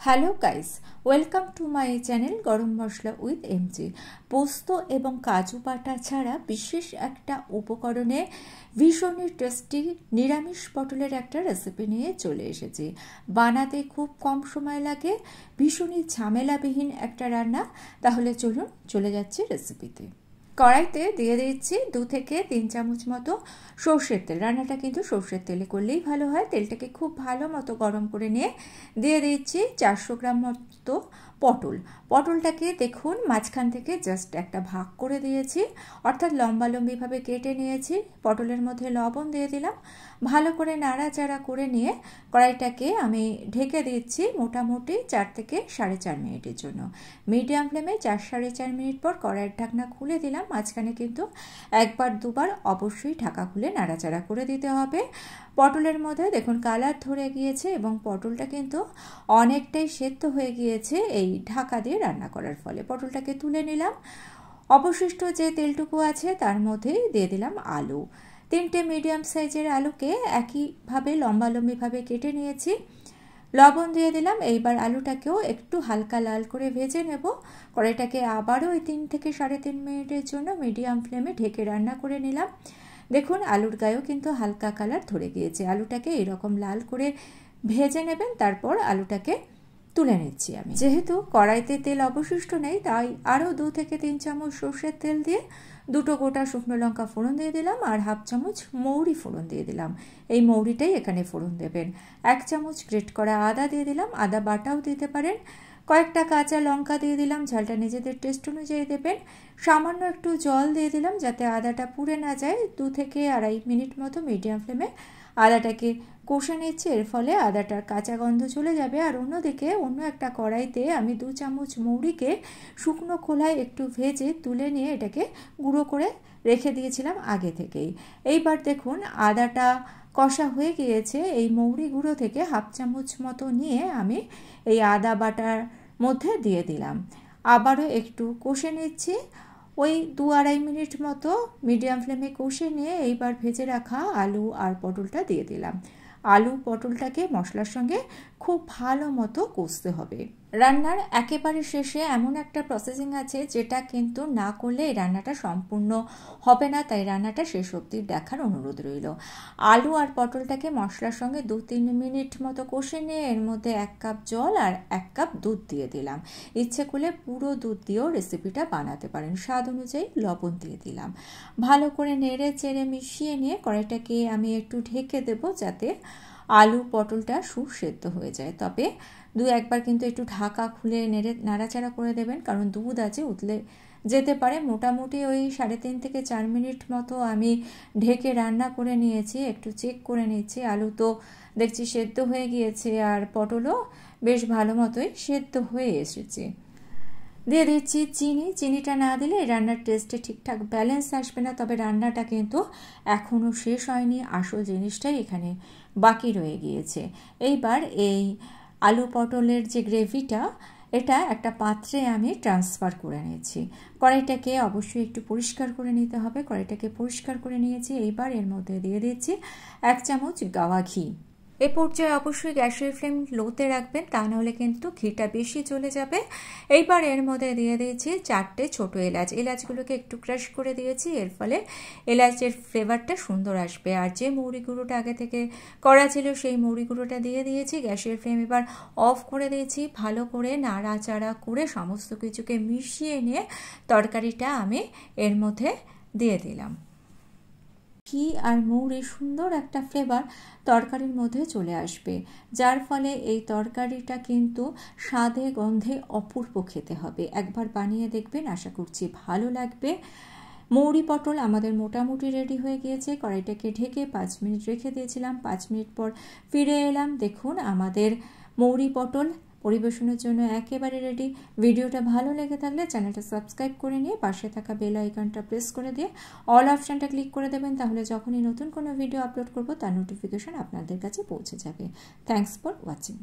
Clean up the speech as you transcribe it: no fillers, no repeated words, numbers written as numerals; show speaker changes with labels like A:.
A: Hello guys, welcome to my channel গরম মশলা with MG. পোস্ত এবং কাজু বাটা ছাড়া বিশেষ একটা উপকরণে ভীষণই টেস্টি নিরামিষ পটলের একটা রেসিপি নিয়ে চলে এসেছি। বানাতে খুব কম সময় লাগে, ভীষণই ঝামেলাবিহীন একটা রান্না। তাহলে চলুন চলে যাচ্ছি রেসিপিতে। কড়াইতে দিয়ে দিচ্ছি 2 থেকে 3 চামচ মতো সর্ষের তেল। রান্নাটা কিন্তু সর্ষের তেলে করলেই ভালো হয়। তেলটাকে খুব ভালো মতো গরম করে নিয়ে দিয়ে দিচ্ছি 400 গ্রাম মতো পটলটাকে দেখুন মাঝখান থেকে জাস্ট একটা ভাগ করে দিয়েছি, অর্থাৎ লম্বালম্বিভাবে কেটে নিয়েছি। পটলের মধ্যে লবণ দিয়ে দিলাম, ভালো করে নাড়াচাড়া করে নিয়ে কড়াইটাকে আমি ঢেকে দিচ্ছি মোটামুটি 4 থেকে 4.5 মিনিটের জন্য। মিডিয়াম ফ্লেমে 4-4.5 মিনিট পর কড়াইয়ের ঢাকনা খুলে দিলাম। মাঝখানে কিন্তু একবার দুবার অবশ্যই ঢাকা খুলে নাড়াচাড়া করে দিতে হবে। পটলের মধ্যে দেখুন কালার ধরে গিয়েছে এবং পটলটা কিন্তু অনেকটাই সেদ্ধ হয়ে গিয়েছে এই ঢাকা দিয়ে রান্না করার ফলে। পটলটাকে তুলে নিলাম। অবশিষ্ট যে তেলটুকু আছে তার মধ্যে দিয়ে দিলাম আলু। 3টে মিডিয়াম সাইজের আলুকে একইভাবে লম্বালম্বিভাবে কেটে নিয়েছি। লবণ দিয়ে দিলাম। এইবার আলুটাকেও একটু হালকা লাল করে ভেজে নেব। কড়াইটাকে আবারও ওই 3 থেকে 3.5 মিনিটের জন্য মিডিয়াম ফ্লেমে ঢেকে রান্না করে নিলাম। দেখুন আলুর গায়েও কিন্তু হালকা কালার ধরে গিয়েছে। আলুটাকে এরকম লাল করে ভেজে নেবেন, তারপর আলুটাকে তুলে নিচ্ছি আমি। যেহেতু কড়াইতে তেল অবশিষ্ট নেই, তাই আরও 2 থেকে 3 চামচ সর্ষের তেল দিয়ে 2টো গোটা শুকনো লঙ্কা ফোড়ন দিয়ে দিলাম আর 1/2 চামচ মৌরি ফোড়ন দিয়ে দিলাম। এই মৌরিটাই এখানে ফোড়ন দেবেন। 1 চামচ গ্রেট করা আদা দিয়ে দিলাম, আদা বাটাও দিতে পারেন। কয়েকটা কাঁচা লঙ্কা দিয়ে দিলাম, ঝালটা নিজেদের টেস্ট অনুযায়ী দেবেন। সামান্য একটু জল দিয়ে দিলাম যাতে আদাটা পুড়ে না যায়। 2 থেকে 2.5 মিনিট মতো মিডিয়াম ফ্লেমে আদাটাকে কষে নিচ্ছে। এর ফলে আদাটার কাঁচা গন্ধ চলে যাবে। আর অন্যদিকে অন্য একটা কড়াইতে আমি 2 চামচ মৌরিকে শুকনো খোলায় একটু ভেজে তুলে নিয়ে এটাকে গুঁড়ো করে রেখে দিয়েছিলাম আগে থেকেই। এইবার দেখুন আদাটা কষা হয়ে গিয়েছে। এই মৌরি গুঁড়ো থেকে 1/2 চামচ মতো নিয়ে আমি এই আদা বাটার মধ্যে দিয়ে দিলাম। আবারও একটু কষে নিচ্ছি। ওই 2-2.5 মিনিট মতো মিডিয়াম ফ্লেমে কষে নিয়ে এইবার ভেজে রাখা আলু আর পটলটা দিয়ে দিলাম। আলু পটলটাকে মশলার সঙ্গে খুব ভালো মতো কষতে হবে। রান্নার একেবারে শেষে এমন একটা প্রসেসিং আছে যেটা কিন্তু না করলে এই রান্নাটা সম্পূর্ণ হবে না, তাই রান্নাটা শেষ অবধি দেখার অনুরোধ রইল। আলু আর পটলটাকে মশলার সঙ্গে 2-3 মিনিট মতো কষে নিয়ে এর মধ্যে 1 কাপ জল আর 1 কাপ দুধ দিয়ে দিলাম। ইচ্ছে করলে পুরো দুধ দিয়েও রেসিপিটা বানাতে পারেন। স্বাদ অনুযায়ী লবণ দিয়ে দিলাম। ভালো করে নেড়ে চেড়ে মিশিয়ে নিয়ে কড়াইটাকে আমি একটু ঢেকে দেবো যাতে আলু পটলটা সুসেদ্ধ হয়ে যায়। তবে 2-1বার কিন্তু একটু ঢাকা খুলে নাড়াচাড়া করে দেবেন, কারণ দুধ আছে উতলে যেতে পারে। মোটামুটি ওই 3.5 থেকে 4 মিনিট মতো আমি ঢেকে রান্না করে নিয়েছি। একটু চেক করে নিচ্ছি। আলু তো দেখছি সেদ্ধ হয়ে গিয়েছে আর পটলও বেশ ভালো মতোই সেদ্ধ হয়ে এসেছে। দিয়ে দিচ্ছি চিনিটা না দিলে এই রান্নার টেস্টে ঠিকঠাক ব্যালেন্স আসবে না। তবে রান্নাটা কিন্তু এখনও শেষ হয়নি, আসল জিনিসটাই এখানে বাকি রয়ে গিয়েছে। এইবার এই আলু পটলের যে গ্রেভিটা, এটা একটা পাত্রে আমি ট্রান্সফার করে নিয়েছি। কড়াইটাকে অবশ্যই একটু পরিষ্কার করে নিতে হবে। কড়াইটাকে পরিষ্কার করে নিয়েছি। এইবার এর মধ্যে দিয়ে দিচ্ছি 1 চামচ গাওয়া ঘি। এ পর্যায়ে অবশ্যই গ্যাসের ফ্লেম লোতে রাখবেন, তা নাহলে কিন্তু ঘিটা বেশি চলে যাবে। এইবার এর মধ্যে দিয়ে দিয়েছি 4টে ছোট এলাচ। এলাচগুলোকে একটু ক্রাশ করে দিয়েছি, এর ফলে এলাচের ফ্লেভারটা সুন্দর আসবে। আর যে মৌরি গুঁড়োটা আগে থেকে করা ছিল সেই মৌরি গুঁড়োটা দিয়ে দিয়েছি। গ্যাসের ফ্লেম এবার অফ করে দিয়েছি। ভালো করে নাড়াচাড়া করে সমস্ত কিছুকে মিশিয়ে নিয়ে তরকারিটা আমি এর মধ্যে দিয়ে দিলাম। ঘি আর মৌরির সুন্দর একটা ফ্লেভার তরকারির মধ্যে চলে আসবে, যার ফলে এই তরকারিটা কিন্তু স্বাদে গন্ধে অপূর্ব খেতে হবে। একবার বানিয়ে দেখবেন, আশা করছি ভালো লাগবে। মৌরি পটল আমাদের মোটামুটি রেডি হয়ে গিয়েছে। কড়াইটাকে ঢেকে 5 মিনিট রেখে দিয়েছিলাম। 5 মিনিট পর ফিরে এলাম। দেখুন আমাদের মৌরি পটল পরিবেশনের জন্য একেবারে রেডি। ভিডিওটা ভালো লেগে থাকলে চ্যানেলটা সাবস্ক্রাইব করে নিয়ে পাশে থাকা বেল আইকনটা প্রেস করে দিয়ে অল অপশানটা ক্লিক করে দেবেন, তাহলে যখনই নতুন কোনো ভিডিও আপলোড করব তার নোটিফিকেশন আপনাদের কাছে পৌঁছে যাবে। Thanks for watching.